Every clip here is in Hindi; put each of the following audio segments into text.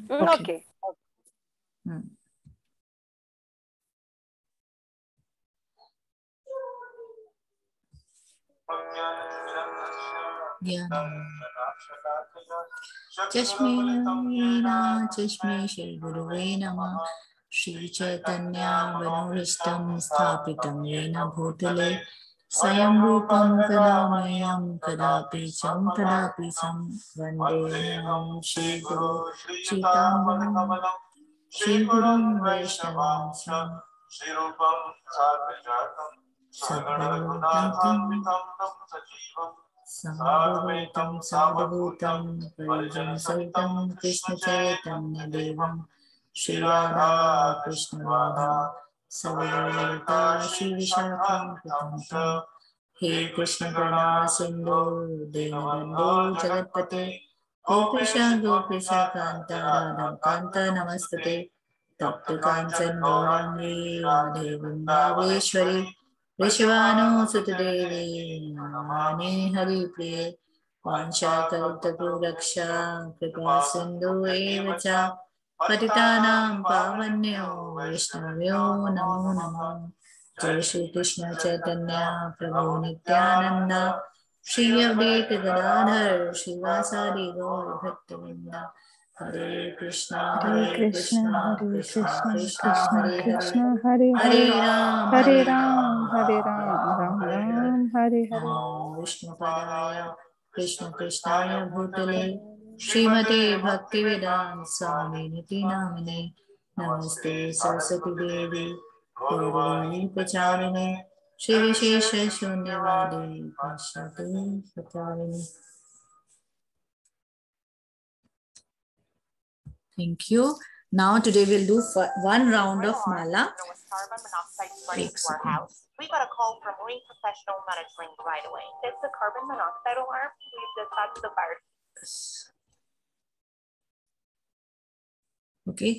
Okay. चष्मे श्री गुरुवे नमः। श्री चैतन्य मनोभीष्टं स्थापितं येन भूतले स्वयं रूपं कदा मह्यं कदापि चं तदापि चं वन्देऽहं श्रीगुरो श्रीताम्बरं श्रीगुरुं वैष्णवांश्च सावधूतं परिजनसहितं कृष्णचैतन्यदेवं श्रीराधा कृष्णराधा सवगता श्रीविशाखान्वितं हे कृष्ण करुणा सिन्धो दीनबन्धो जगत्पते गोपीश गोपीश कान्त राधाकान्त नमस्ते तप्त काञ्चन गौराङ्गी राधे वृन्दावेश्वरी वृषभानुसुतदेवी नमामि हरिप्रिये वाञ्छाकल्पतरुरक्षा कृपा सिन्धु एव च पतितानां पावन्यो वैष्णव्यो नमो नमः। जय श्री कृष्ण चैतन्य प्रभु नित्यानंद श्री अद्वैत गदाधर श्रीवासादि गौर भक्तवृंद हरे कृष्णा कृष्णा कृष्ण कृष्ण हरे हरे Hare Ram, Hare Ram, Ram Ram, Hare Hare. विष्णुपदाय Krishna कृष्णाय भूतले श्रीमते भक्तिवेदांत स्वामी निति नामिने नमस्ते सरस्वती देवी गौरवाणी प्रचारिणे श्री विशेष शून्यवादी पाश्चात्य प्रचारिणे। Thank you. Now today we'll do one round of mala. Carbon monoxide spreading to our house. We got a call from Marine Professional Monitoring right away. It's the carbon monoxide alarm. We've dispatched the fire. Okay.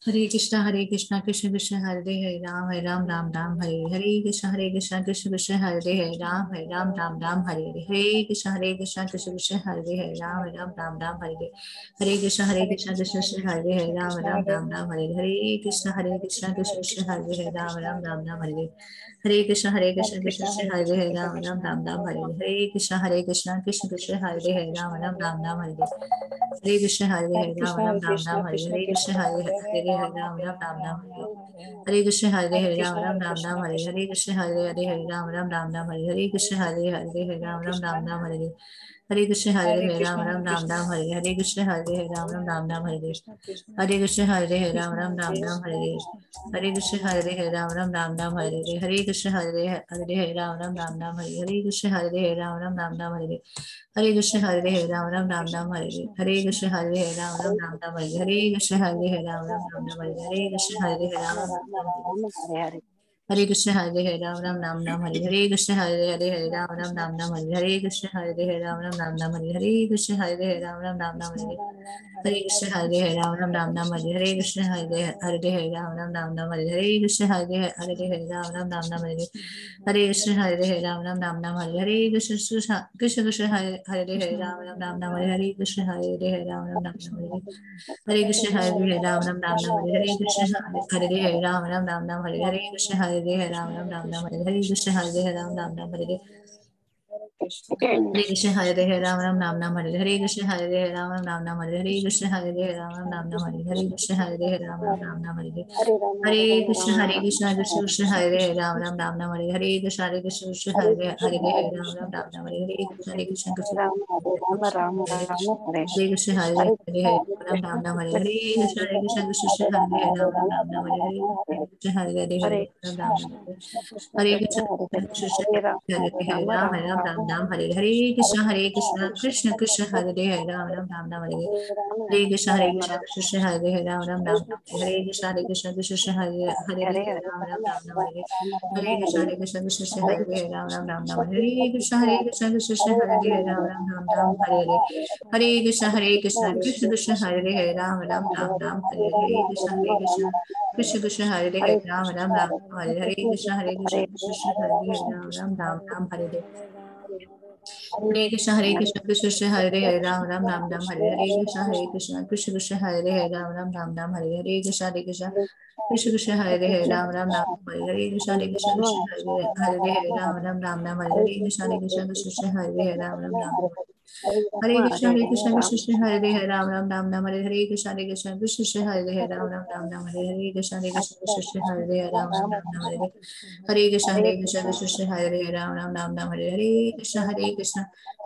Hare Krishna Krishna Krishna Hare Ram Ram Ram Hare Hare Krishna Krishna Krishna Hare Ram Ram Hare Hare Krishna Krishna Krishna Hare Ram Ram Hare Hare Krishna Krishna Krishna Hare Ram Ram Hare Hare Krishna Krishna Krishna Hare Ram Ram Hare Hare Krishna Krishna Hare Ram Ram Hare Hare Krishna Krishna Krishna Hare Ram Ram Hare Hare Krishna Ram Ram Hare Hare Krishna Hare Ram Ram Hare Krishna Hare Ram Ram Hare Hare Krishna Hare Ram Ram Hare Hare Krishna Hare Ram Ram Hare Hare Krishna Hare Ram Ram Hare Hare Krishna Hare Ram Ram Hare Hare Krishna Hare Ram Ram Hare Hare Krishna Hare Ram Ram Hare Hare Krishna Hare Ram Ram Hare Hare Krishna Hare Ram Ram Hare Hare Krishna Hare Ram Ram Hare Hare Krishna Hare Ram Ram Hare Hare Krishna Hare Ram Ram Hare Hare Krishna Hare Ram Ram Hare Krishna Hare Ram Ram Hare Hare Krishna Hare Ram Ram Hare Hare Krishna Hare Ram Ram Hare Hare Krishna Hare Ram Ram Hare Hare Krishna Hare Ram Ram Hare Hare Krishna Hare Ram Ram Hare Hare Krishna Hare Ram Ram Hare Hare Krishna Hare Ram Ram Hare Hare Krishna Krishna Hare Ram Ram Hare Hare Krishna Hare Ram Ram Hare Hare Krishna Hare Ram Ram Hare Hare Krishna Hare Ram Ram Hare Hare Krishna Hare Ram Ram Hare Hare Krishna Hare Ram Ram Hare Hare Krishna Hare Ram Ram Hare Hare Krishna Hare Ram Ram Hare Hare Krishna Hare Ram Ram Hare Hare Krishna Hare Ram Ram Hare Hare Krishna Krishna Krishna Hare Ram Ram Hare Hare Krishna Krishna Hare Hare Ram Ram Hare Hare Krishna Krishna Hare Krishna Hare Ram Hare Hare Krishna Krishna Hare Ram Ram Hare Hare Krishna Hare Ram Hare Krishna Krishna Hare Ram Ram Hare Hare Krishna Krishna Krishna Hare Ram Ram Hare Hare Krishna Krishna Hare Ram Ram Hare Krishna Krishna Hare Ram Ram Hare Hare Krishna Krishna Hare Ram Ram Hare Krishna Krishna Hare Ram Ram Hare Hare Krishna Krishna Krishna Hare Ram Ram Hare Hare Krishna Krishna Krishna Hare Ram Ram Hare Hare Krishna Krishna Hare Ram Ram Hare Hare Krishna Krishna Krishna Hare Hare Ram Ram Ram Ram Hare Hare Krishna Krishna Krishna Hare Hare Ram Ram Ram Ram Hare Hare Krishna Krishna Krishna Hare Hare Ram Ram Ram Hare Hare Krishna Krishna Hare Hare Ram Ram Ram Ram Hare Hare Krishna Krishna Hare Hare Ram Ram Ram Hare Krishna Krishna Hare Hare Ram Ram Ram Ram Hare Hare Krishna Krishna Hare Hare Ram Ram Ram Ram Hare Hare Krishna Krishna Hare Hare Ram Ram Ram Ram Hare Krishna Krishna Hare Hare Ram Ram Ram Ram Hare Hare Krishna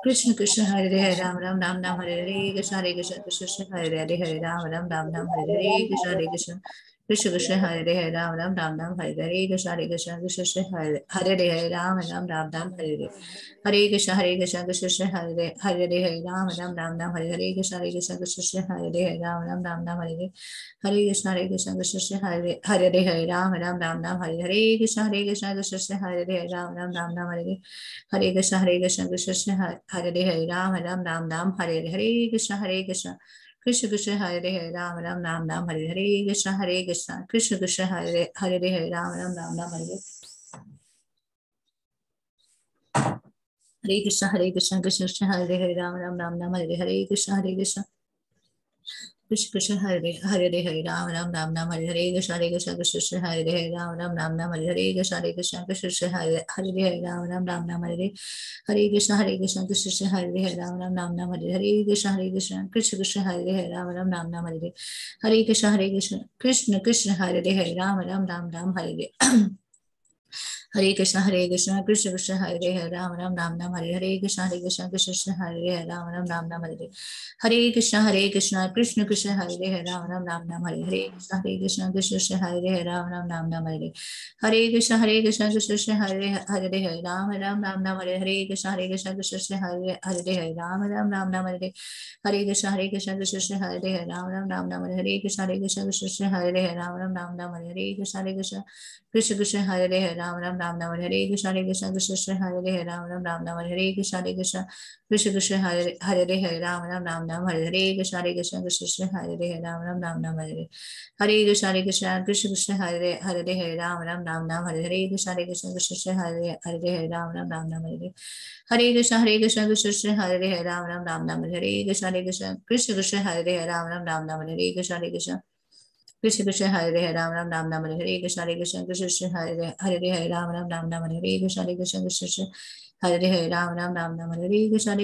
Krishna Krishna Hare Hare Ram Ram Ram Ram Hare Hare Krishna Krishna Hare Hare Ram Ram Ram Ram Hare Hare Krishna Krishna Hare Hare Ram Ram Ram Ram Hare Hare Krishna Krishna Hare Hare Ram Ram Ram Ram Hare Krishna Krishna Hare Hare Ram Ram Ram Ram Hare Hare Krishna Hare Hare Ram Ram Ram Ram Hare Hare Krishna Hare Hare Ram Ram Ram Ram Hare Hare Krishna Krishna Hare Ram Ram Ram Ram Hare Krishna Krishna Hare Hare Ram Ram Ram Ram Hare Hare Krishna Krishna Hare Hare Ram Ram Ram Ram Hare Hare Krishna Krishna Hare Hare Ram Ram Ram Ram Hare Krishna Krishna Hare Hare Ram Ram Ram Ram Hare Hare Krishna Krishna Krishna Hare Hare Ram Ram Ram Ram Hare Hare Krishna Krishna Hare Hare Ram Ram Ram Ram Hare Hare Krishna Krishna Hare Hare Ram Ram Ram Ram Hare Hare Krishna Krishna Hare Hare Ram Ram Ram Ram Hare Hare Krishna Krishna Hare Hare Ram Ram Ram Ram Hare Hare Krishna Krishna Hare Hare Ram Ram Ram Ram Hare Hare Krishna Krishna Hare Hare Ram Ram Ram Ram Hare Hare Krishna Krishna Hare Hare Ram Ram Ram Ram Hare Hare Krishna Krishna Krishna Hare Hare Ram Ram Ram Ram Hare Hare Krishna Krishna Hare Hare Ram Ram Ram Ram Hare Hare Krishna Krishna Hare Hare Ram Ram Ram Ram Hare Hare Krishna Krishna Hare Hare Ram Ram Ram Ram Hare Hare Krishna Krishna Hare Hare Ram Ram Ram Ram Hare Krishna Krishna Hare Hare Ram Ram Ram Ram Hare Krishna Krishna Hare Hare Ram Ram Ram Ram Hare Krishna Krishna Hare Hare Ram Ram Ram Ram Hare Krishna Krishna Hare Hare Ram Ram Ram Ram Hare Hare Krishna Krishna Hare Hare Ram Ram Ram Ram Hare Hare Krishna Krishna Hare Hare Ram Ram Ram Ram Hare Hare Krishna Krishna Hare Hare Ram Ram Ram Ram Hare Hare Krishna Hare Hare Ram Ram Ram Ram Hare Krishna Hare Ram Ram Ram Ram Hare Krishna Hare Hare Ram Ram Ram Ram Hare Krishna Krishna Hare Hare Ram Ram Ram Ram Hare Krishna Hare Hare Ram Ram Ram Ram Hare Krishna Hare Hare Ram Ram Ram Ram Hare Krishna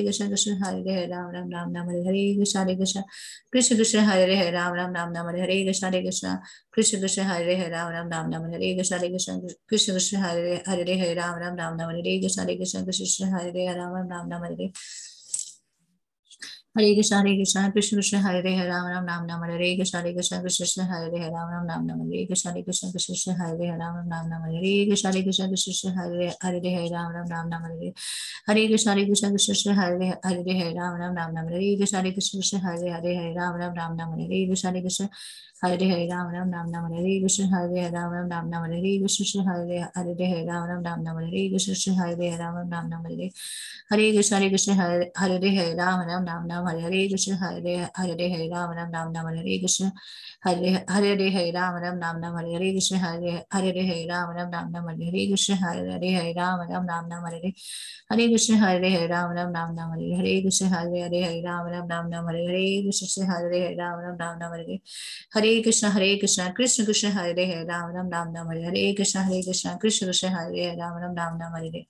Hare Hare Ram Ram Ram Ram Hare Krishna Hare Hare Ram Ram Ram Ram Hare Krishna Hare Hare Ram Ram Ram Ram Hare Krishna Hare Hare Ram Ram Ram Hare Hare Krishna Krishna Hare Hare Ram Ram Ram Ram Hare Krishna Krishna Hare Hare Ram Ram Ram Ram Hare Krishna Hare Hare Ram Ram Ram Hare Krishna Hare Hare Ram Ram Ram Ram Hare Hare Krishna Hare Hare Ram Ram Ram Ram Hare Krishna Hare Hare Ram Ram Ram Ram Hare Krishna Hare Hare Ram Ram Ram Ram Hare Krishna Hare Ram Ram Ram Ram Hare Krishna Hare Hare Ram Ram Ram Ram Hare Krishna Hare Ram Ram Ram Ram Hare Hare Krishna Hare Ram Ram Ram Ram Hare Krishna Hare Hare Ram Ram Ram Ram Hare Krishna Hare Ram Ram Ram Ram Hare Krishna Hare Ram Ram Ram Ram Hare Krishna Hare Ram Ram Ram Ram Hare Hare Krishna Hare Ram Ram Ram Ram Hare Krishna Hare Ram Ram Ram Ram Hare Krishna Hare Ram Ram Ram Ram Hare Krishna Krishna Krishna Hare Ram Ram Ram Ram Hare Krishna Krishna Krishna Hare Ram Ram Ram Ram Hare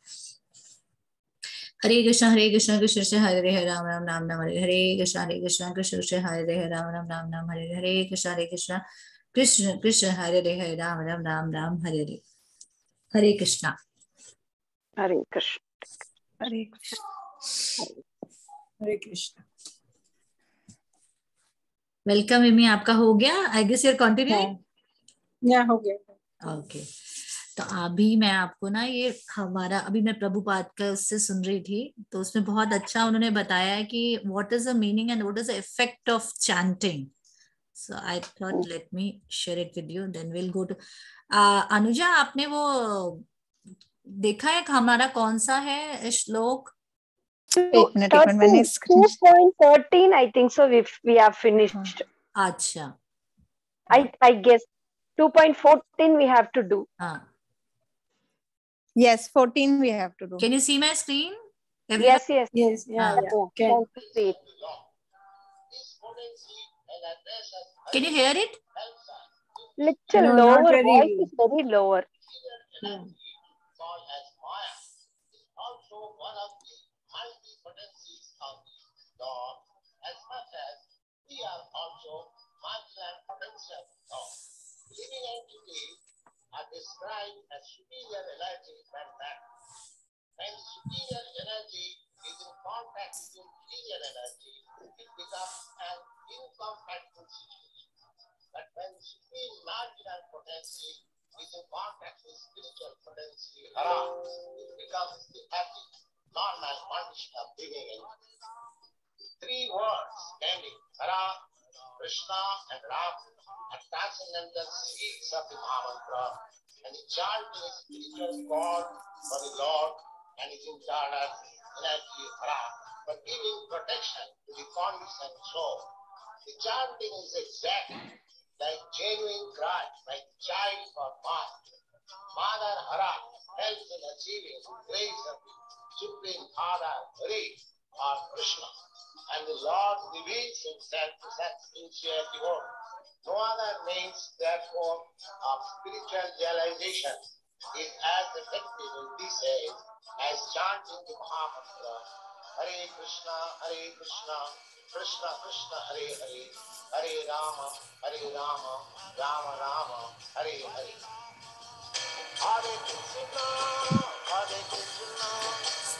Hare Krishna Krishna Hare Hare Ram Ram Ram Ram Hare Krishna Krishna Hare Hare Ram Ram Ram Ram Hare Krishna Krishna Krishna Hare Hare Ram Ram Ram Ram Hare Hare Krishna Hare Krishna Hare Krishna Hare Krishna. Welcome Mimi, आपका हो गया? I guess you're continuing. या हो गया। ओके, तो अभी मैं आपको ना ये हमारा अभी मैं प्रभुपाद का उससे सुन रही थी, तो उसमें बहुत अच्छा उन्होंने बताया है कि what is the meaning and what is the effect of chanting. So I thought let me share it with you, then will go to Anuja. आपने वो देखा है हमारा कौन सा है श्लोक? एक मिनट मैंने 2.13 I think so we have finished. अच्छा, I guess 2.14 we have to do. हाँ. Yes, 14 we have to do. Can you see my screen? Everyone? Yes, yes. Yes, yeah, Ah. yeah. Yeah. Can. Want to see it. Can you hear it? Little No, lower. not very. Voice is very lower. Yeah.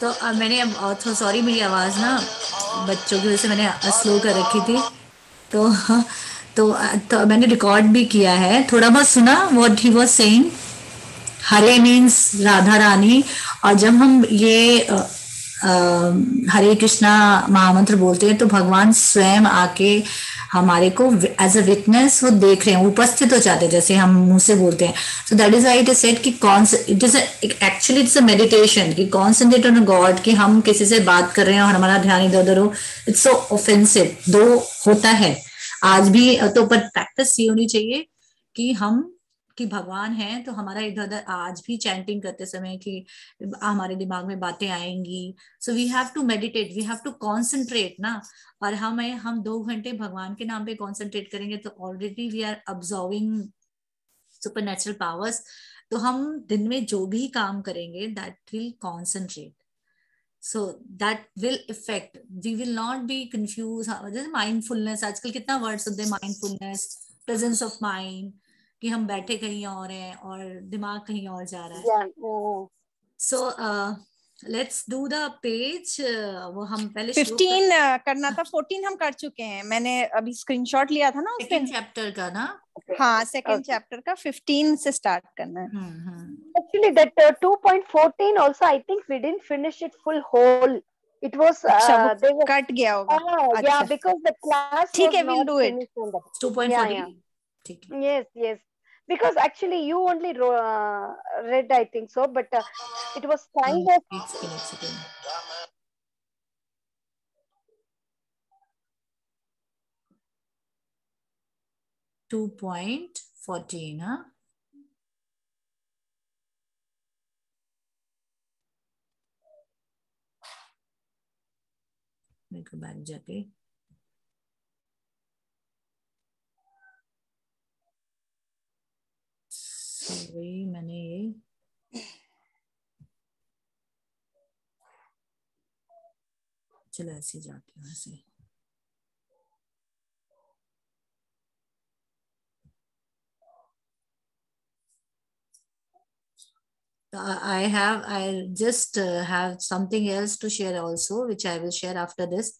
तो मैंने तो सॉरी, मेरी आवाज़ ना बच्चों की वजह से मैंने स्लो कर रखी थी, तो तो मैंने रिकॉर्ड भी किया है, थोड़ा बहुत सुना what he was saying. Hare means Radha Rani, और जब हम ये हरे कृष्णा महामंत्र बोलते हैं तो भगवान स्वयं आके हमारे को एज अ विटनेस वो देख रहे हैं, उपस्थित हो जाते हैं, जैसे हम मुंह से बोलते हैं। So that is why it is said कि it is actually it's a meditation कि कॉन्सेंट्रेट ऑन गॉड, कि हम किसी से बात कर रहे हैं और हमारा ध्यान इधर उधर हो। इट्स सो ऑफेंसिव दो होता है आज भी, तो पर प्रैक्टिस ये होनी चाहिए कि हम कि भगवान हैं, तो हमारा इधर उधर आज भी चैंटिंग करते समय कि हमारे दिमाग में बातें आएंगी। So we have to meditate, we have to concentrate ना। और हम 2 घंटे भगवान के नाम पे कॉन्सेंट्रेट करेंगे तो already we are absorbing supernatural powers. तो हम दिन में जो भी काम करेंगे that will concentrate, so that will effect, we will not be confuse. जैसे माइंडफुलनेस, आजकल कितना वर्ड्स होते हैं, माइंडफुलनेस, प्रेजेंस ऑफ माइंड, कि हम बैठे कहीं और हैं और दिमाग कहीं और जा रहा है। Yeah. So let's do the page. वो हम पहले 15 करना था, 14 हम कर चुके हैं। मैंने अभी स्क्रीनशॉट लिया था ना उस दिन। सेकंड चैप्टर का ना। हाँ, सेकंड Okay. चैप्टर का 15 से स्टार्ट करना है। Actually, that 2.14 also, I think we didn't finish it full whole. It was अच्छा, वो they were, कट गया होगा। yeah, अच्छा, because the class ठीक was है, we'll not do it. finished on that. 2.40 Yeah. ठीक है। Yes, yes. Because actually you only read, I think so, but it was kind of. एक सेकंड 2.14 हाँ। मेरे को बैक जाके सॉरी, मैंने ये चलो ऐसे जाती हूँ ऐसे। I just have something else to share also, which I will share after this,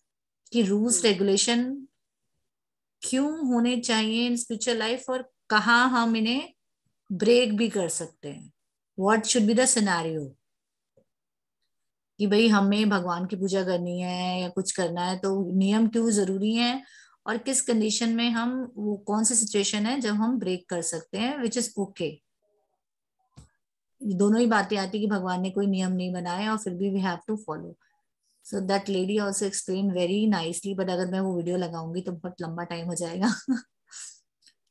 कि रूल्स रेगुलेशन क्यों होने चाहिए इन स्पिरिचुअल लाइफ और कहाँ हम इन्हें ब्रेक भी कर सकते हैं। What should be the scenario कि भाई हमें भगवान की पूजा करनी है या कुछ करना है तो नियम क्यों जरूरी है, और किस कंडीशन में हम, वो कौन सी सिचुएशन है जब हम ब्रेक कर सकते हैं, विच इज ओके। दोनों ही बातें आती कि भगवान ने कोई नियम नहीं बनाया और फिर भी we have to follow. So that lady also explain very nicely, but अगर मैं वो वीडियो लगाऊंगी तो बहुत लंबा टाइम हो जाएगा।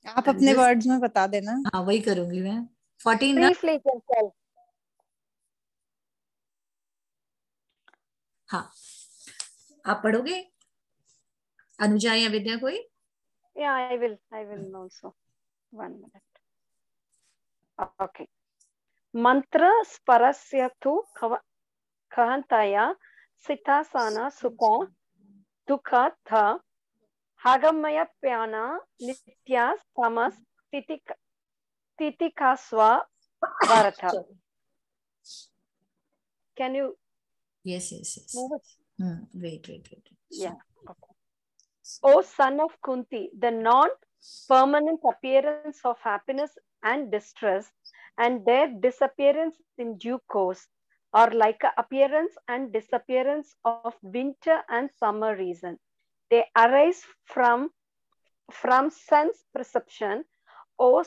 आप अपने वर्ड्स में बता देना। हाँ, वही करूंगी मैं। 14 ना? Briefly, can tell. हाँ, आप पढ़ोगे अनुजा या विद्या कोई? Yeah, I will also. 1 minute. Okay. Mantra sparasya tu kahantaya sitasana sukon dukha tha hagamaya pyana nitya samas titikaswa bharata. Can you Yes. move it? Wait. Yeah. Okay. O son of Kunti, the non-permanent appearance of happiness and distress and their disappearance in due course are like a appearance and disappearance of winter and summer reason. They arise from sense perception, O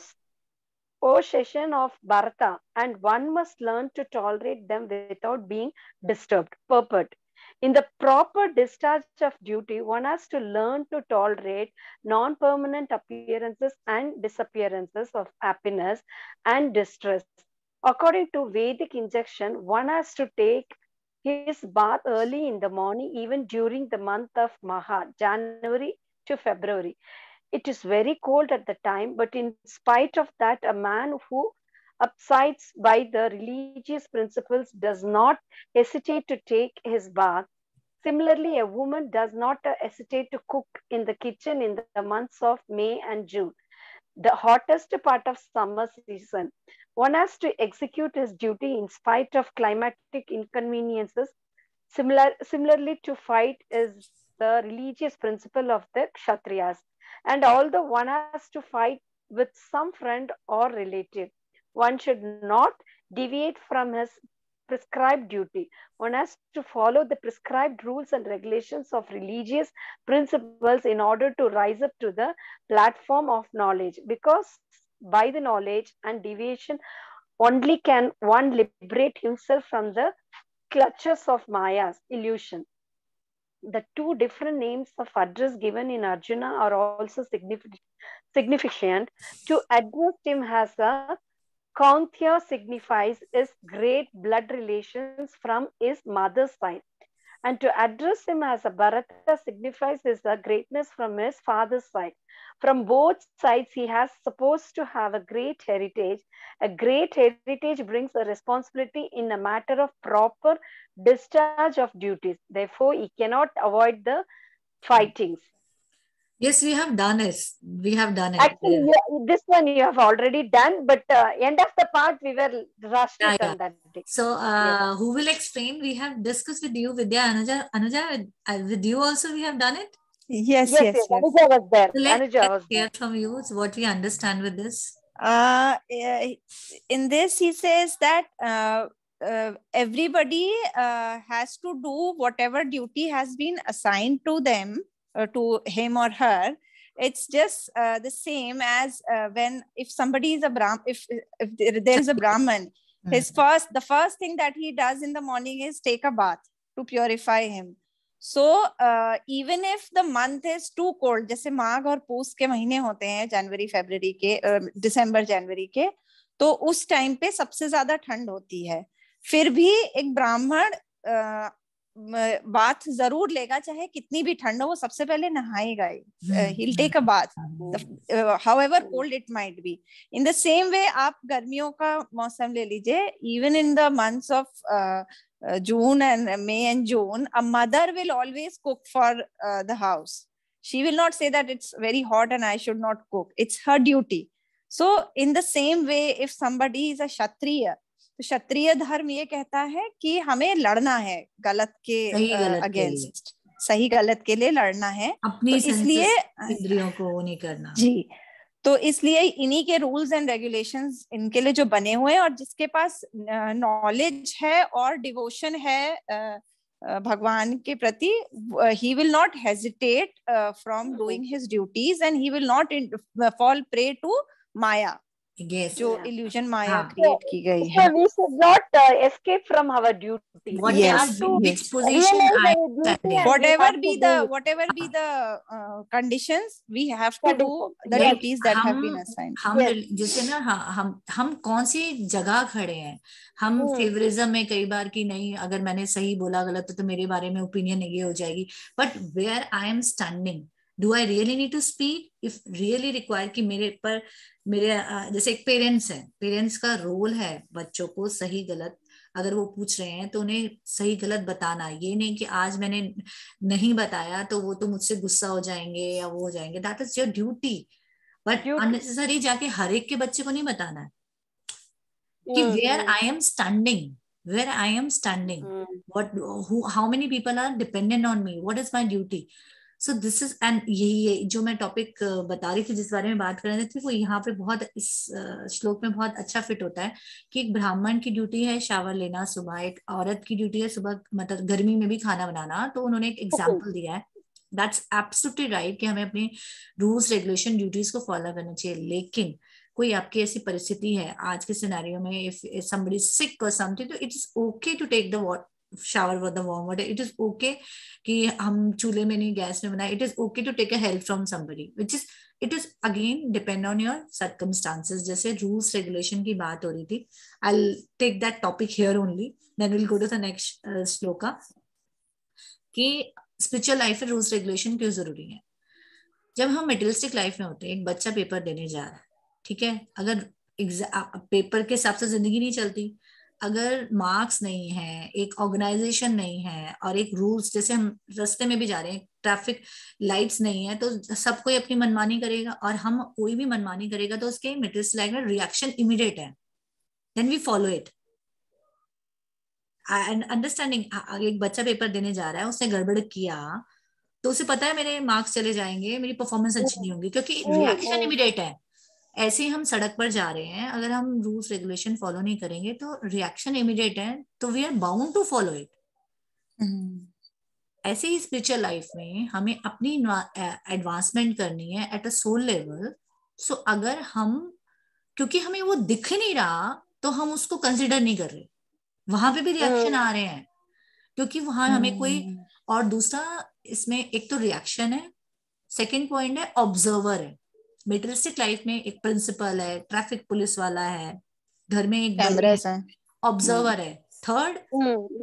session of Bharata, and one must learn to tolerate them without being disturbed. Purport. In the proper discharge of duty, one has to learn to tolerate non-permanent appearances and disappearances of happiness and distress. According to Vedic injunction, one has to take his bath early in the morning, even during the month of Maha, January to February. It is very cold at the time, but in spite of that, a man who abides by the religious principles does not hesitate to take his bath. Similarly, a woman does not hesitate to cook in the kitchen in the months of May and June, the hottest part of summer season. One has to execute his duty in spite of climatic inconveniences. Similarly, to fight is the religious principle of the Kshatriyas. And although one has to fight with some friend or relative, one should not deviate from his prescribed duty. One has to follow the prescribed rules and regulations of religious principles in order to rise up to the platform of knowledge. Because by the knowledge and deviation, only can one liberate himself from the clutches of Maya's illusion. The two different names of address given in Arjuna are also significant. To address him as a Kauntya signifies his great blood relations from his mother's side. And to address him as a Bharata signifies his greatness from his father's side. From both sides, he has supposed to have a great heritage. A great heritage brings a responsibility in a matter of proper discharge of duties. Therefore, he cannot avoid the fightings. Yes, we have done it. Actually, this one you have already done, but end of the part we were rushed it on that day. So, who will explain? We have discussed with you, Vidya, Anuja, with you also we have done it? Yes. Anuja was there. So Anuja was hear from you what we understand with this. In this, he says that everybody has to do whatever duty has been assigned to them, to him or her. It's just the same as if somebody is a if there is a Brahman, the first thing that he does in the morning is take a bath to purify him. So even if the month is too cold, जैसे माघ और पूस के महीने होते हैं, जनवरी फरवरी के, दिसंबर जनवरी के, तो उस टाइम पे सबसे ज्यादा ठंड होती है, फिर भी एक ब्राह्मण बाथ जरूर लेगा, चाहे कितनी भी ठंड हो, वो सबसे पहले नहाएगा ही. He'll take a bath, however cold it might be. In the same way, आप गर्मियों का मौसम ले लीजिए, even in the months of June and May and June, a mother will always cook for the house. She will not say that it's very hot and I should not cook. It's her duty. So in the same way, if somebody is a Kshatriya, तो क्षत्रिय धर्म ये कहता है कि हमें लड़ना है गलत के अगेंस्ट, सही गलत के लिए लड़ना है, अपनी तो इसलिए इंद्रियों को वो नहीं करना जी. तो इसलिए इन्हीं के रूल्स एंड रेगुलेशंस इनके लिए जो बने हुए हैं, और जिसके पास नॉलेज है और डिवोशन है भगवान के प्रति, he will not hesitate from doing his duties and he will not fall prey to Maya. Yes. जो illusion माया हाँ. create की गई So है. we should not escape from our duty. We Yes, have to which position realize I our am duty standing. and we have to do it. whatever be the conditions, we have to do Conditions, the yes. duties that have been assigned. हम Yes. जैसे ना हम कौन सी जगह खड़े हैं. हम फेवरिज्म में कई बार कि नहीं, अगर मैंने सही बोला गलत तो मेरे बारे में ओपिनियन ये हो जाएगी. But where I am standing, do I really need to speak if really require कि मेरे जैसे एक पेरेंट्स है, पेरेंट्स का रोल है बच्चों को सही गलत अगर वो पूछ रहे हैं तो उन्हें सही गलत बताना. ये नहीं कि आज मैंने नहीं बताया तो वो तो मुझसे गुस्सा हो जाएंगे या वो हो जाएंगे. That is your duty. But unnecessary जाके हर एक के बच्चे को नहीं बताना है कि where I am standing, where I am standing, what how many people are dependent on me, what is my duty. So this is and यही जो मैं टॉपिक बता रही थी, जिस बारे में बात कर रहे थे, वो यहाँ पे बहुत इस श्लोक में बहुत अच्छा फिट होता है कि एक ब्राह्मण की ड्यूटी है शावर लेना सुबह, एक औरत की ड्यूटी है सुबह मतलब गर्मी में भी खाना बनाना. तो उन्होंने एक एग्जाम्पल दिया है. दैट्स एब्सोल्युटली राइट कि हमें अपनी रूल्स रेगुलेशन ड्यूटीज को फॉलो करना चाहिए. लेकिन कोई आपकी ऐसी परिस्थिति है आज के सिनेरियो में, if somebody is sick or something, तो it is okay to take the shower with the warm water. It is okay कि हम चूल्हे में नहीं गैस में बनाए. It is okay to take a help from somebody, which is it is again depend on your circumstances. जैसे rules regulation की बात हो रही थी, I'll take that topic here only, then we'll go to the next shloka कि स्पिरिचुअल लाइफ में रूल्स रेगुलेशन क्यों जरूरी है. जब हम मेटेरियलिस्टिक लाइफ में होते हैं, एक बच्चा पेपर देने जा रहा है, ठीक है, अगर पेपर के हिसाब से जिंदगी नहीं चलती, अगर मार्क्स नहीं है, एक ऑर्गेनाइजेशन नहीं है और एक रूल्स, जैसे हम रास्ते में भी जा रहे हैं, ट्रैफिक लाइट्स नहीं है, तो सब कोई अपनी मनमानी करेगा और हम कोई भी मनमानी करेगा तो उसके मेटेरियलिस्टिक लाइफ में रिएक्शन इमीडिएट है. Then we follow it and understanding. एक बच्चा पेपर देने जा रहा है, उसने गड़बड़ किया तो उसे पता है मेरे मार्क्स चले जाएंगे, मेरी परफॉर्मेंस अच्छी नहीं होगी, क्योंकि रिएक्शन इमीडिएट है. ऐसे ही हम सड़क पर जा रहे हैं, अगर हम रूल्स रेगुलेशन फॉलो नहीं करेंगे तो रिएक्शन इमीडिएट है, तो we are bound to follow it. ऐसे ही स्पिरिचुअल लाइफ में हमें अपनी एडवांसमेंट करनी है एट अ सोल लेवल. सो अगर हम, क्योंकि हमें वो दिख नहीं रहा तो हम उसको कंसिडर नहीं कर रहे, वहां पे भी रिएक्शन आ रहे हैं क्योंकि वहां हमें कोई. और दूसरा इसमें एक तो रिएक्शन है, सेकंड पॉइंट है ऑब्जर्वर है. मेटेरियलिस्टिक लाइफ में एक प्रिंसिपल है, ट्रैफिक पुलिस वाला है, घर में एक कैमरास है, ऑब्जर्वर है. थर्ड,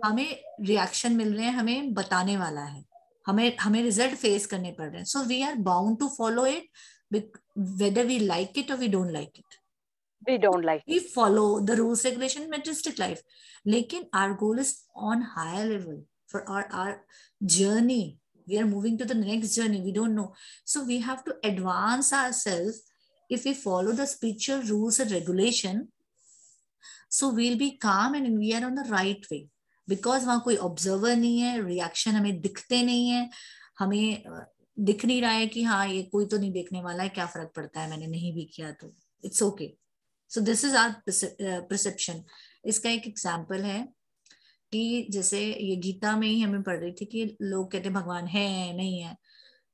हमें रिएक्शन मिल रहे हैं, हमें बताने वाला है, हमें रिजल्ट फेस करने पड़ रहे हैं. So we are bound to follow it whether we like it or we don't like it. We don't like we it. follow the rules regulation materialistic life, lekin our goal is on higher level for our journey. We are moving to the next journey, we don't know, so we have to advance ourselves. If we follow the spiritual rules and regulation, so we'll be calm and we are on the right way, because वहां कोई ऑब्जर्वर नहीं है, रिएक्शन हमें दिखते नहीं है, हमें दिख नहीं रहा है कि हाँ ये कोई तो नहीं देखने वाला है, क्या फर्क पड़ता है मैंने नहीं भी किया तो, it's okay. So this is our perception. इसका एक एग्जाम्पल है कि जैसे ये गीता में ही हमें पढ़ रही थी कि लोग कहते हैं भगवान है नहीं है.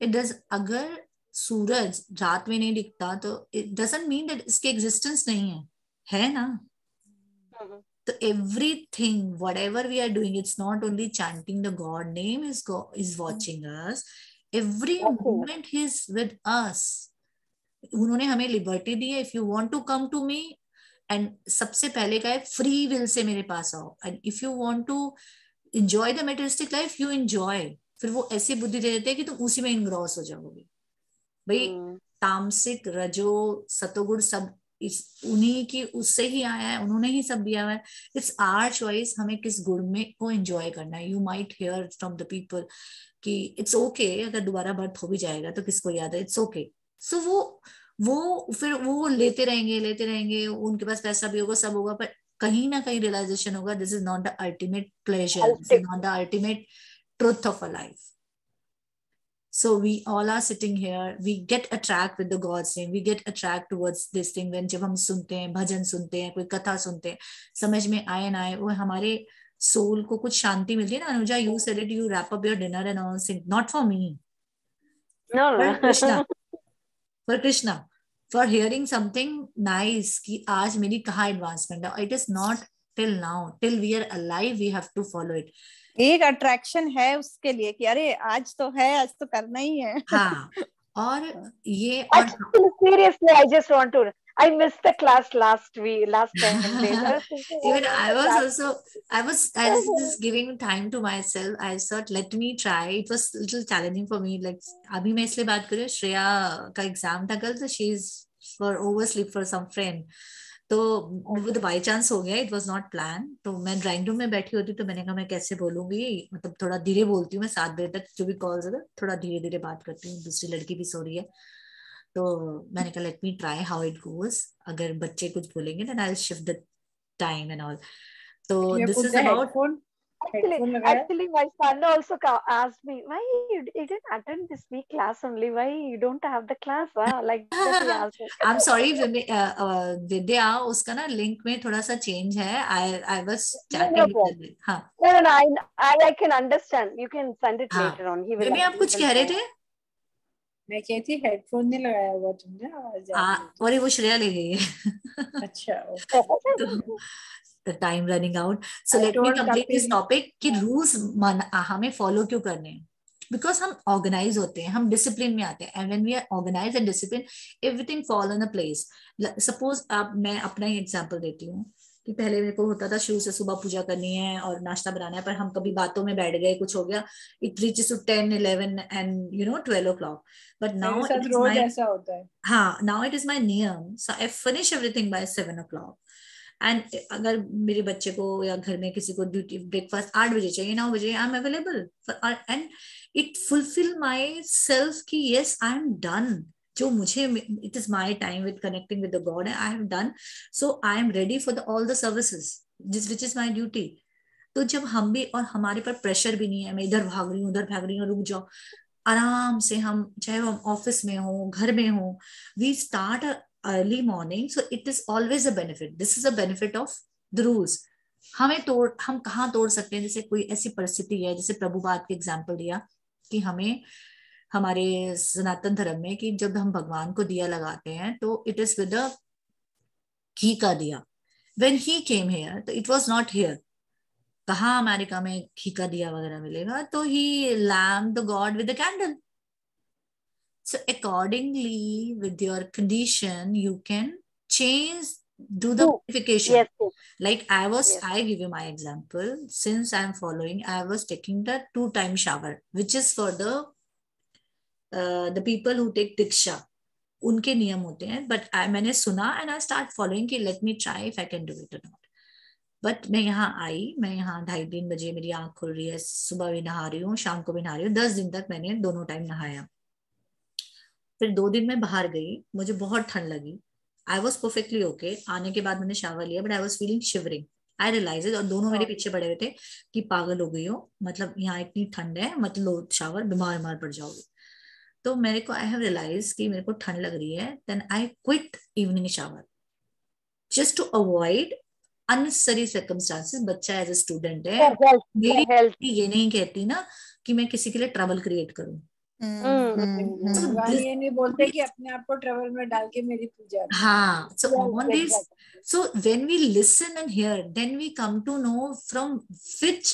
इट डज, अगर सूरज रात में नहीं दिखता तो इट डजंट मीन दैट इसके एग्जिस्टेंस नहीं है ना. So everything, whatever we are doing, it's not only chanting the God name is watching us. Every moment He is with us. उन्होंने हमें लिबर्टी दी है. If you want to come to me, and सबसे पहले का है फ्री विल से मेरे पास आओ. And if you want to enjoy the materialistic life, you enjoy. फिर वो ऐसी बुद्धि दे देते हैं कि तुम उसी में इनग्रॉस हो जाओगे. भाई तामसिक रजो सतोगुण सब उन्हीं की उससे ही आया है, उन्होंने ही सब दिया हुआ है. इट्स आवर चॉइस हमें किस गुण में को एंजॉय करना है. You might here from the people कि इट्स ओके अगर दोबारा बर्थ हो भी जाएगा तो किसको याद है, इट्स ओके. सो वो फिर वो लेते रहेंगे, उनके पास पैसा भी होगा, सब होगा, पर कहीं ना कहीं रियलाइजेशन होगा this is not the ultimate pleasure, this is not the ultimate truth of a life. So we all are sitting here, we get attract with the God's name, we get attract towards this thing when जब हम सुनते हैं, भजन सुनते हैं, कोई कथा सुनते हैं, समझ में आए ना आए, वो हमारे सोल को कुछ शांति मिलती है ना. Anuja, you said it, you wrap up your dinner and all, sing, not for me, No. for Krishna. for hearing something nice कि आज मेरी कहाँ advancement है. It is not till now, till we are alive, we have to follow it. एक अट्रैक्शन है उसके लिए कि अरे आज तो है, आज तो करना ही है. हाँ, और ये और Actually, seriously, I just want to. I missed the class last 10 days. I was thinking, even I was class. also I was just giving time to myself. I thought let me try. It was little challenging for me. Like अभी मैं इसलिए बात कर रही हूँ, श्रेया का एग्जाम था कल, तो she is for oversleep for some friend. तो वो तो बाई चांस हो गया, इट वॉज नॉट प्लान. तो मैं ड्राइंग रूम में बैठी होती तो मैंने कहा मैं कैसे बोलूंगी, मतलब थोड़ा धीरे बोलती हूँ मैं, 7 बजे तक जो भी कॉल्स है थोड़ा धीरे धीरे बात करती हूँ, दूसरी लड़की भी सो रही है. तो मैंने कहा let me try how it goes, अगर बच्चे कुछ बोलेंगे then I will shift the time and all. तो this is about Actually, my son also asked me, why you didn't attend this week class only? Why you don't have the class? Like that he asked me. I'm sorry, विद्या, उसका ना लिंक में थोड़ा सा चेंज है. I was chatting with him. हाँ. No, I can understand. You can send it later on. He will. आप कुछ कह रहे थे? मैं कहती हेडफोन नहीं लगाया हुआ तुमने, आवाज और वो श्रेया ले गई है. अच्छा. The time running out. So let me complete this topic कि rules हमें follow क्यों करने हैं? Because हम organize होते हैं, हम discipline में आते हैं, and when we are organized and disciplined, everything fall in a place. Suppose मैं अपना ही example देती हूँ कि पहले मेरे को होता था शुरू से सुबह पूजा करनी है और नाश्ता बनाना है, पर हम कभी बातों में बैठ गए, कुछ हो गया, it reaches to 10, 11 and 12 o'clock. But now it is रोज ऐसा होता है. हाँ, now it is my niyam. So I finish everything by 7 o'clock. And अगर मेरे बच्चे को या घर में किसी को ड्यूटी ब्रेकफास्ट 8 बजे चाहिए, 9 बजे I am available and it fulfil my self कि यस आई एम डन जो मुझे, it is my time with connecting with the God, I have done, so I am ready for all the services which is my duty. तो जब हम भी, और हमारे पर प्रेशर भी नहीं है, मैं इधर भाग रही हूँ उधर भाग रही हूँ, रुक जाओ, आराम से हम, चाहे हम ऑफिस में हो घर में हो, we start early morning, so it is always a benefit. This is a benefit of the rules. हम कहाँ तोड़ सकते हैं? जैसे कोई ऐसी परिस्थिति है, जैसे प्रभुपाद के एग्जाम्पल दिया कि हमें हमारे सनातन धर्म में कि जब हम भगवान को दिया लगाते हैं तो it is with a घी का दिया. When he came here, तो it was not here. कहाँ अमेरिका में घी का दिया वगैरह मिलेगा? तो he lamped the God with a candle. So accordingly, with your condition, you can change, do the modification. Yes. Like I give you my example. Since I'm following, I was taking the 2-time shower, which is for the people who take diksha. उनके नियम होते हैं. But मैंने सुना and I start following कि let me try if I can do it or not. But मैं यहाँ आई, मैं यहाँ 2:30-3 बजे मेरी आँख खुल रही है, सुबह भी नहा रही हूँ, शाम को भी नहा रही हूँ. 10 दिन तक मैंने दोनों टाइम नहाया. फिर 2 दिन में बाहर गई, मुझे बहुत ठंड लगी. I was perfectly okay. आने के बाद मैंने शावर लिया, but I was feeling shivering. I realise, और दोनों मेरे पीछे पड़े हुए थे कि पागल हो गई हो, मतलब यहाँ इतनी ठंड है, मत लो शावर, बीमार पड़ जाओगे. तो मेरे को, आई हैव रियलाइज कि मेरे को ठंड लग रही है. Then I quit evening shower just to avoid unnecessary circumstances. बच्चा एज ए स्टूडेंट है, मेरी ये नहीं कहती ना कि मैं किसी के लिए ट्रबल क्रिएट करूं. ये नहीं बोलते कि अपने आप को ट्रबल में डाल के मेरी पूजा. हाँ, so on this, so when we listen and hear, then we come to know from which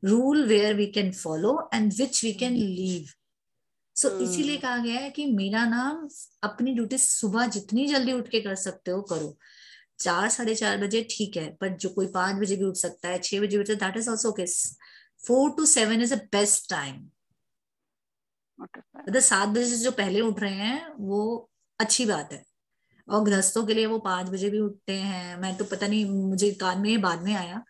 rule where we can follow and which we can leave. So इसीलिए कहा गया है कि मेरा नाम, अपनी ड्यूटी सुबह जितनी जल्दी उठ के कर सकते हो करो. 4-4:30 बजे ठीक है, पर जो कोई 5 बजे भी उठ सकता है, 6 बजे उठ सकता है, that is also okay. 4 to 7 is the best time. मतलब 7 बजे से जो पहले उठ रहे हैं वो अच्छी बात है, और गृहस्थों के लिए वो 5 बजे भी उठते हैं. मैं तो पता नहीं, मुझे कान में बाद में आया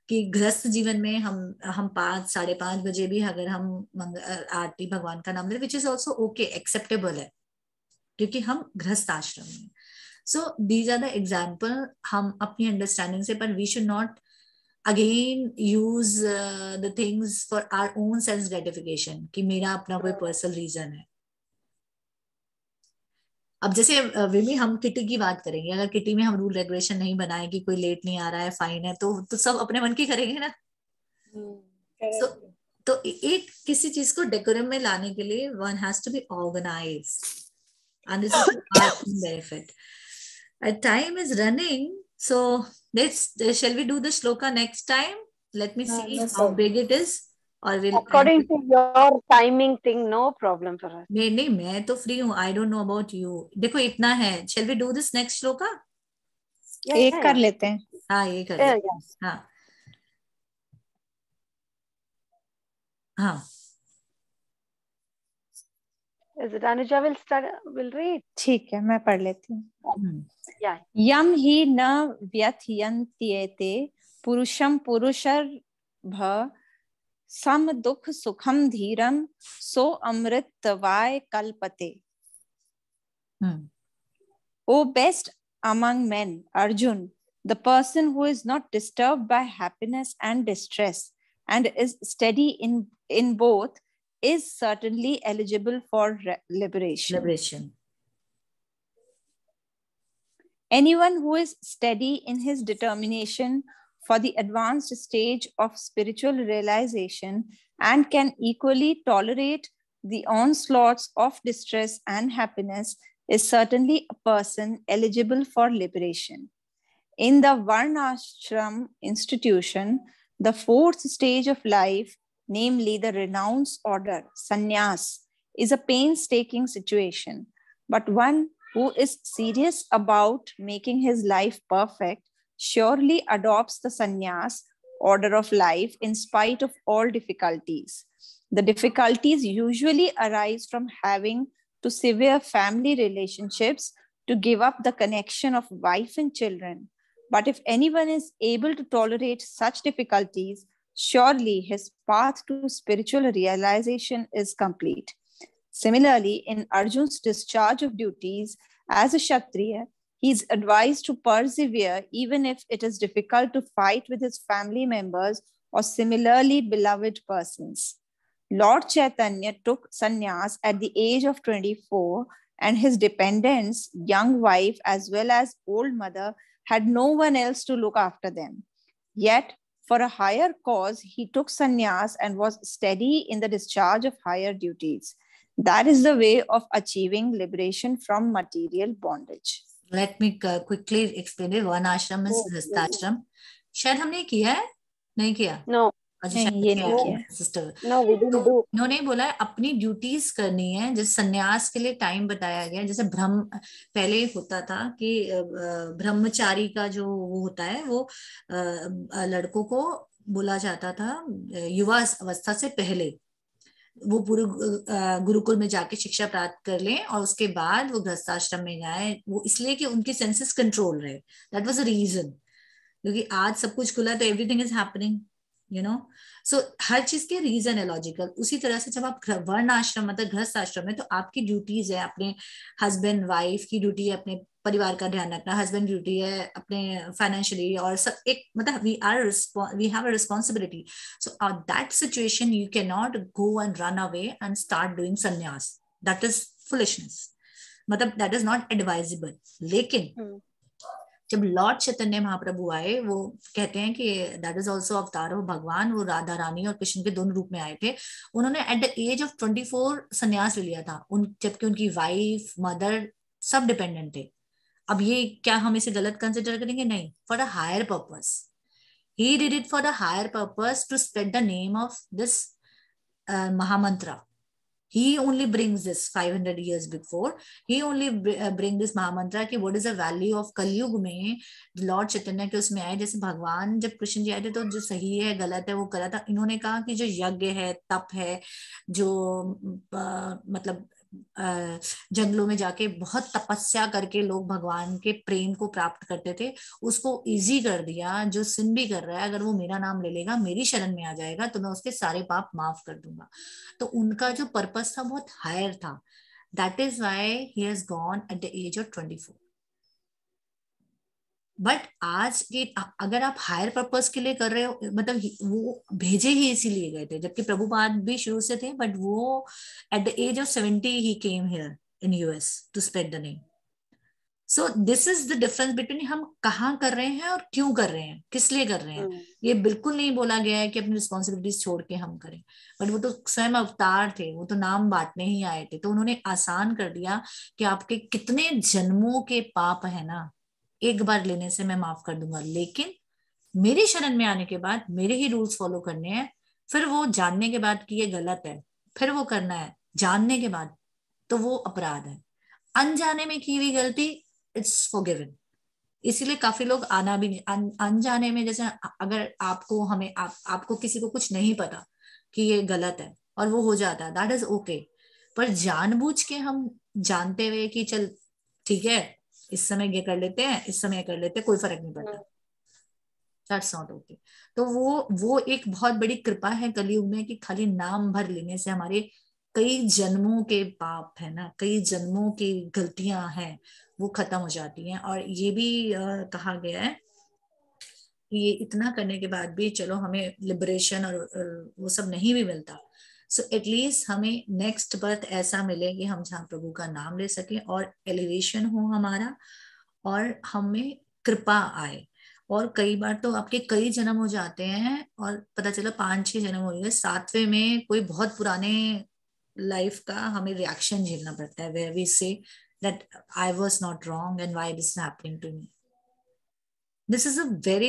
कि गृहस्थ जीवन में हम 5-5:30 बजे भी अगर हम आरती भगवान का नाम ले, which is also okay, acceptable है, क्योंकि हम गृहस्थ आश्रम में. So these are the example हम अपनी अंडरस्टैंडिंग से, पर we should not again use the things for our own sense gratification कि मेरा अपना कोई पर्सनल रीजन है. अब जैसे विमी, हम किटी की बात करेंगे, अगर किटी में हम रूल रेगुलेशन नहीं बनाए कि कोई लेट नहीं आ रहा है फाइन है, तो सब अपने मन की करेंगे ना. तो एक किसी चीज को डेकोरम में लाने के लिए one has to be organised. and this is our benefit. Our time is running, so shall we do the shloka next time? Let me see no how problem. big it is, or will According to your timing thing, no problem for us. नहीं मैं तो free हूँ. I don't know about you. देखो इतना है. Shall we do this next shloka? एक कर लेते हैं. हाँ ये कर लेते हैं. हाँ हाँ. Is it Anuja will read? ठीक है, मैं पढ़ लेती हूँ. Yeah. यम ही न व्यथयन्त्येते पुरुषम पुरुषर्भ सम दुख सुखम धीरम सो अमृतवाय कल्पते. O best among men, Arjun, the person who is not disturbed by happiness and distress and is steady in both is certainly eligible for liberation. Anyone who is steady in his determination for the advanced stage of spiritual realization and can equally tolerate the onslaughts of distress and happiness is certainly a person eligible for liberation. In the Varnashram institution, the fourth stage of life, namely the renounce order, sannyas, is a painstaking situation, but one who is serious about making his life perfect surely adopts the sannyas order of life in spite of all difficulties. The difficulties usually arise from having to sever family relationships to give up the connection of wife and children. But if anyone is able to tolerate such difficulties, surely his path to spiritual realization is complete. Similarly, in Arjun's discharge of duties as a Kshatriya, he is advised to persevere even if it is difficult to fight with his family members or similarly beloved persons. Lord Chaitanya took sannyas at the age of 24, and his dependents, young wife as well as old mother, had no one else to look after them. Yet, for a higher cause, he took sannyas and was steady in the discharge of higher duties. That is the way of achieving liberation from material bondage. Let me quickly explain it. One ashram is Gristhashram. शायद हमने किया है, नहीं किया? No. सिस्टर इन्होंने बोला है अपनी ड्यूटीज करनी है. जैसे संन्यास के लिए टाइम बताया गया, जैसे पहले होता था कि ब्रह्मचारी का जो वो होता है वो लड़कों को बोला जाता था युवा अवस्था से पहले वो पूरे गुरुकुल में जाके शिक्षा प्राप्त कर लें और उसके बाद वो गृहस्थाश्रम में जाए. वो इसलिए कि उनकी सेंसेस कंट्रोल रहे. दैट वाज अ रीजन, क्योंकि आज सब कुछ खुला तो everything is happening, you know. So हर चीज के रीजन है लॉजिकल. उसी तरह से जब आप वर्ण आश्रम मतलब गृहस्थ आश्रम है तो आपकी ड्यूटीज है, अपने हस्बैंड वाइफ की ड्यूटी है अपने परिवार का ध्यान रखना, हस्बैंड ड्यूटी है अपने फाइनेंशियली, और सब एक मतलब we have a responsibility. So that situation you can not go and run away and start doing sannyas. That is foolishness, मतलब दैट इज नॉट एडवाइजेबल. लेकिन जब लॉर्ड चैतन्य महाप्रभु आए, वो कहते हैं कि दैट इज ऑल्सो अवतार ऑफ भगवान. वो राधा रानी और कृष्ण के दोनों रूप में आए थे. उन्होंने एट द एज ऑफ 24 संन्यास ले लिया था, जबकि उनकी वाइफ मदर सब डिपेंडेंट थे. अब ये क्या हम इसे गलत कंसिडर करेंगे? नहीं. For a higher purpose he did it, for a higher purpose to spread the name of this mahamantra. He only brings this 500 years before. He only bring this महामंत्र कि what is the value of कलयुग में लॉर्ड चैतन्य के उसमें आए. जैसे भगवान जब कृष्ण जी आए थे तो जो सही है गलत है वो करा था. इन्होंने कहा कि जो यज्ञ है, तप है, जो मतलब जंगलों में जाके बहुत तपस्या करके लोग भगवान के प्रेम को प्राप्त करते थे, उसको इजी कर दिया. जो सिन भी कर रहा है अगर वो मेरा नाम ले लेगा, मेरी शरण में आ जाएगा, तो मैं उसके सारे पाप माफ कर दूंगा. तो उनका जो पर्पस था बहुत हायर था. That is why he has gone at the age of 24. But आज के अगर आप हायर पर्पस के लिए कर रहे हो, मतलब वो भेजे ही इसीलिए गए थे, जबकि प्रभुपाद भी शुरू से थे, बट वो at the age of 70 he came here in US to spread the name. So this is the difference between हम कहाँ कर रहे हैं और क्यों कर रहे हैं, किस लिए कर रहे हैं। ये बिल्कुल नहीं बोला गया है कि अपनी रिस्पॉन्सिबिलिटीज छोड़ के हम करें, बट वो तो स्वयं अवतार थे, वो तो नाम बांटने ही आए थे, तो उन्होंने आसान कर दिया कि आपके कितने जन्मों के पाप है ना, एक बार लेने से मैं माफ कर दूंगा, लेकिन मेरी शरण में आने के बाद मेरे ही रूल्स फॉलो करने हैं। फिर वो जानने के बाद कि ये गलत है, फिर वो करना है जानने के बाद, तो वो अपराध है। अनजाने में की हुई गलती इट्स फॉरगिवन। इसीलिए काफी लोग आना भी नहीं, अनजाने में, जैसे अगर आपको हमें आपको किसी को कुछ नहीं पता कि ये गलत है और वो हो जाता है, दैट इज ओके। पर जानबूझ के हम जानते हुए कि चल ठीक है इस समय ये कर लेते हैं, इस समय कर लेते हैं, कोई फर्क नहीं पड़ता, दैट्स नॉट ओके। तो वो एक बहुत बड़ी कृपा है कलयुग में कि खाली नाम भर लेने से हमारे कई जन्मों के पाप है ना, कई जन्मों की गलतियां हैं, वो खत्म हो जाती हैं। और ये भी कहा गया है कि ये इतना करने के बाद भी चलो हमें लिबरेशन और वो सब नहीं भी मिलता, सो एटलीस्ट हमें नेक्स्ट बर्थ ऐसा मिले कि हम जहाँ प्रभु का नाम ले सकें और एलिवेशन हो हमारा, और हमें कृपा आए। और कई बार तो आपके कई जन्म हो जाते हैं और पता चला 5-6 जन्म हो गए, 7वें में कोई बहुत पुराने लाइफ का हमें रिएक्शन झेलना पड़ता है, where we say that I was not wrong and why this is happening to me. This is a very